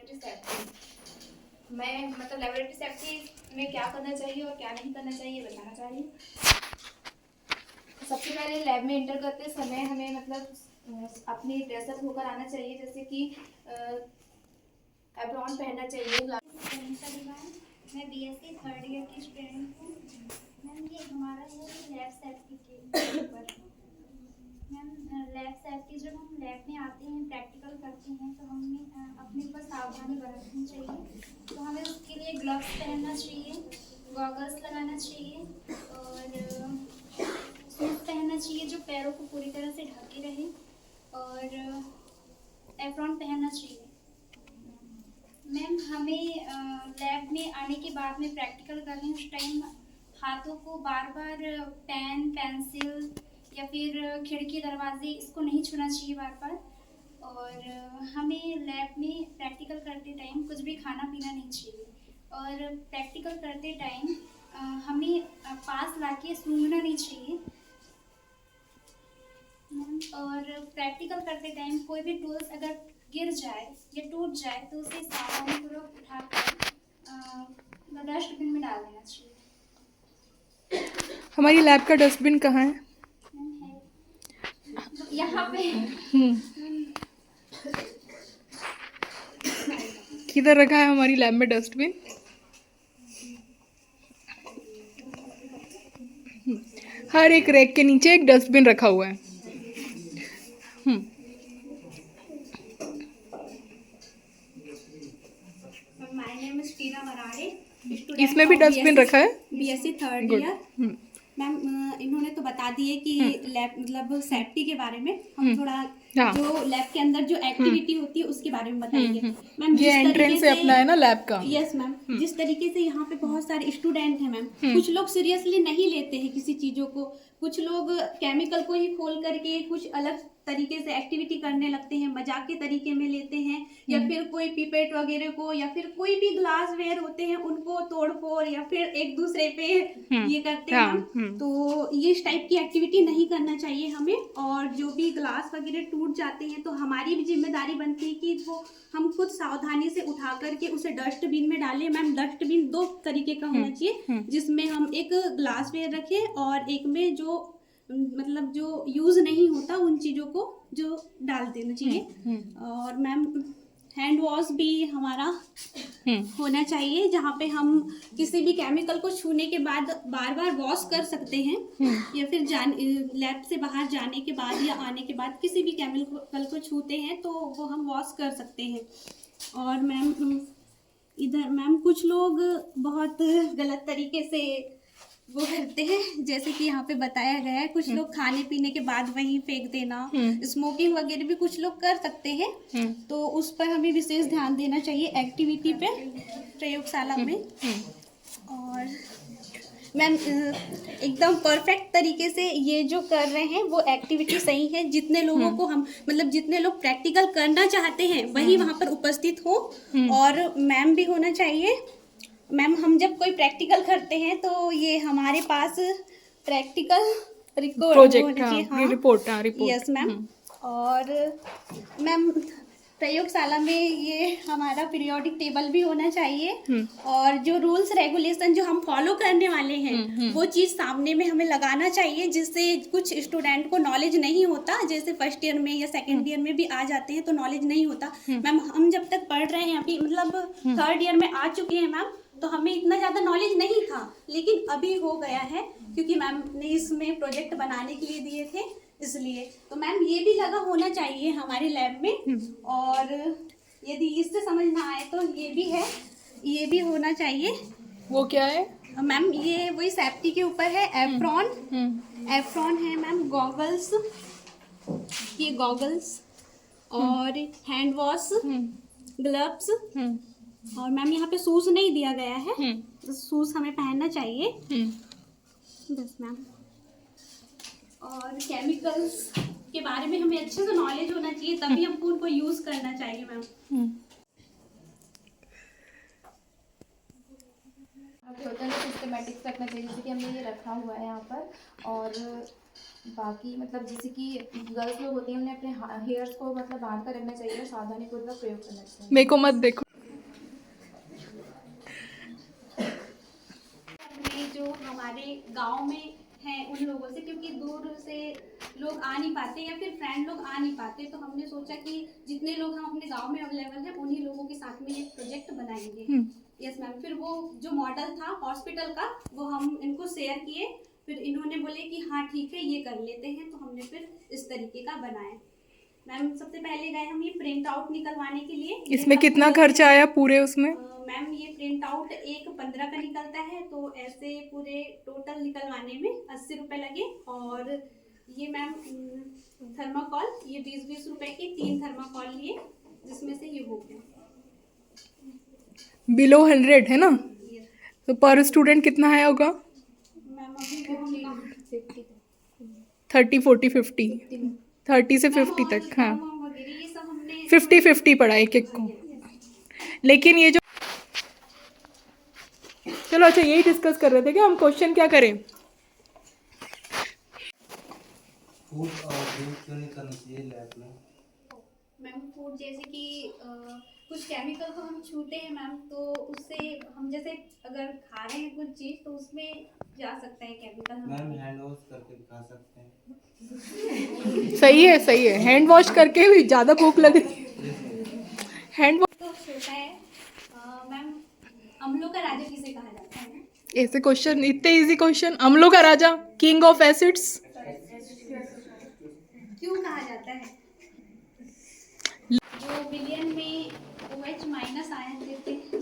Laboratory safety. मैं मतलब laboratory safety में क्या करना चाहिए और क्या नहीं करना चाहिए बताना चाह रही हूँ। सबसे पहले लैब में एंटर करते समय हमें मतलब अपनी ड्रेसअप होकर आना चाहिए, जैसे कि एप्रॉन पहनना चाहिए। मैं बीएससी थर्ड ईयर की स्टूडेंट हूँ। मैम ये हमारा है लैब सेफ्टी के ऊपर। मैम लैब सेफ्टी, जब हम लैब में आते हैं प्रैक्टिकल करते हैं तो हमें अपने ऊपर सावधानी बरतनी चाहिए। तो हमें उसके लिए ग्लव्स पहनना चाहिए, गॉगल्स लगाना चाहिए और शूज़ पहनना चाहिए जो पैरों को पूरी तरह से ढके रहे, और एप्रॉन पहनना चाहिए। मैम हमें लैब में आने के बाद में प्रैक्टिकल कर रहे हैं उस टाइम हाथों को बार बार पेन, पेंसिल या फिर खिड़की, दरवाजे इसको नहीं छूना चाहिए बार बार। और हमें लैब में प्रैक्टिकल करते टाइम कुछ भी खाना पीना नहीं चाहिए। और प्रैक्टिकल करते टाइम हमें पास लाके सूंघना नहीं चाहिए। और प्रैक्टिकल करते टाइम कोई भी टूल्स अगर गिर जाए या टूट जाए तो उसे सावधानीपूर्वक उठाकर डस्टबिन में डाल देना चाहिए। हमारी लैब का डस्टबिन कहाँ है? यहाँ पे किधर रखा है हमारी लैब में डस्टबिन? हर एक रैक के नीचे एक डस्टबिन रखा हुआ है। माय नेम इज टीना मराड़े। इसमें भी डस्टबिन रखा है? BSc third good. Year. Ma'am इन्होंने तो बता दिए कि लैब मतलब सेफ्टी के बारे में हम थोड़ा जो लैब के अंदर जो एक्टिविटी होती है उसके बारे में बताएंगे। मैम ये एंट्रेंस है अपना है ना लैब का? Yes ma'am. जिस तरीके से यहाँ पे बहुत सारे स्टूडेंट हैं मैम, कुछ लोग सीरियसली नहीं लेते हैं किसी चीज़ों को, कुछ लोग केमिकल को ही खोल करके कुछ अलग तरीके से एक्टिविटी करने लगते हैं, मजाक के तरीके में लेते हैं, या फिर कोई पिपेट वगैरह को या फिर कोई भी ग्लास वेयर होते हैं उनको तोड़ फोड़ या फिर एक दूसरे पे ये करते हैं। तो ये इस टाइप की एक्टिविटी नहीं करना चाहिए हमें। और जो भी ग्लास वगैरह टूट जाते हैं तो हमारी भी जिम्मेदारी बनती है कि वो हम खुद सावधानी से उठा करके उसे डस्टबिन में डालें। मैम डस्टबिन दो तरीके का होना चाहिए, जिसमें हम एक ग्लास वेयर रखें और एक में जो मतलब जो यूज़ नहीं होता उन चीज़ों को जो डाल देना चाहिए। और मैम हैंड वॉश भी हमारा होना चाहिए, जहाँ पे हम किसी भी केमिकल को छूने के बाद बार बार वॉश कर सकते हैं, या फिर लैब से बाहर जाने के बाद या आने के बाद किसी भी केमिकल को छूते हैं तो वो हम वॉश कर सकते हैं। और मैम इधर मैम कुछ लोग बहुत गलत तरीके से वो करते हैं, जैसे कि यहाँ पे बताया गया है, कुछ लोग खाने पीने के बाद वहीं फेंक देना, स्मोकिंग वगैरह भी कुछ लोग कर सकते हैं। तो उस पर हमें विशेष ध्यान देना चाहिए एक्टिविटी पे प्रयोगशाला में। और मैम एकदम परफेक्ट तरीके से ये जो कर रहे हैं वो एक्टिविटी सही है। जितने लोगों को हम मतलब जितने लोग प्रैक्टिकल करना चाहते हैं वही वहाँ पर उपस्थित हो, और मैम भी होना चाहिए। मैम हम जब कोई प्रैक्टिकल करते हैं तो ये हमारे पास practical project report. Yes ma'am. और मैम प्रयोगशाला में ये हमारा पीरियोडिक टेबल भी होना चाहिए, और जो रूल्स रेगुलेशन जो हम फॉलो करने वाले हैं वो चीज़ सामने में हमें लगाना चाहिए, जिससे कुछ स्टूडेंट को नॉलेज नहीं होता, जैसे फर्स्ट ईयर में या सेकेंड ईयर में भी आ जाते हैं तो नॉलेज नहीं होता। मैम हम जब तक पढ़ रहे हैं अभी मतलब थर्ड ईयर में आ चुके हैं मैम, तो हमें इतना ज़्यादा नॉलेज नहीं था, लेकिन अभी हो गया है क्योंकि मैम ने इसमें प्रोजेक्ट बनाने के लिए दिए थे, इसलिए। तो मैम ये भी लगा होना चाहिए हमारे लैब में। और यदि इससे समझ ना आए तो ये भी है, ये भी होना चाहिए। वो क्या है मैम? ये वही सेफ्टी के ऊपर है। एप्रॉन है मैम, गॉगल्स, ये गॉगल्स, और हैंड वॉश, ग्लव्स, और मैम यहाँ पे शूज नहीं दिया गया है, शूज हमें पहनना चाहिए बस मैम। और केमिकल्स के बारे में हमें अच्छे से नॉलेज होना चाहिए, तभी हमको उनको यूज करना चाहिए मैम। होता है सिस्टमेटिक्स रखना चाहिए, जैसे कि हमने ये रखा हुआ है यहाँ पर। और बाकी मतलब जैसे कि गर्ल्स लोग होती हैं उन्हें अपने हेयर्स को मतलब बांध कर रखना चाहिए और सावधानीपूर्वक प्रयोग करना चाहिए। मेरे को मत देखो। हमारे गांव में हैं उन लोगों से, क्योंकि दूर से लोग आ नहीं पाते या फिर फ्रेंड लोग आ नहीं पाते, तो हमने सोचा कि जितने लोग हम अपने गांव में अवेलेबल हैं उन्हीं लोगों के साथ में एक प्रोजेक्ट बनाएंगे। Yes ma'am. फिर वो जो मॉडल था हॉस्पिटल का वो हम इनको शेयर किए, फिर इन्होंने बोले कि हाँ ठीक है ये कर लेते हैं, तो हमने फिर इस तरीके का बनाया। मैम सबसे पहले गए हम ये प्रिंट आउट निकलवाने के लिए। इसमें कितना खर्चा आया पूरे उसमें? मैम ये प्रिंट आउट एक 15 का निकलता है, तो ऐसे पूरे टोटल निकलवाने में 80 रुपये लगे। और ये मैम थर्माकोल ये 20-20 रुपए के 3 थर्माकोल लिए, जिसमें से ये हो गया बिलो 100 है ना? तो पर स्टूडेंट कितना आया होगा? मैम अभी 30, 40, 50, 30 से 50 तक। हाँ, वगैरह ये सब हमने 50-50 पड़ा एक एक को। लेकिन ये जो चलो अच्छा यही डिस्कस कर रहे थे कि हम क्वेश्चन क्या करें। फूड और ड्रिंक क्यों नहीं करना चाहिए लैब में? मैम फूड जैसे कि कुछ केमिकल को हम छूते हैं मैम, तो उससे हम जैसे अगर खा रहे हैं कुछ चीज़ तो उसमें जा सकता है केमिकल। मैम हैंड वॉश करके भी खा सकते हैं। सही है सही है, हैंड वॉश करके भी ज़्यादा भूख लग रही। हैंड वॉश तो छोटा है मैम। अम्लों का राजा किसे कहा जाता है? ऐसे क्वेश्चन, इतने इजी क्वेश्चन। अम्लों का राजा, किंग ऑफ एसिड्स। क्यों कहा जाता है? जो विलियन में OH- आयन देते हैं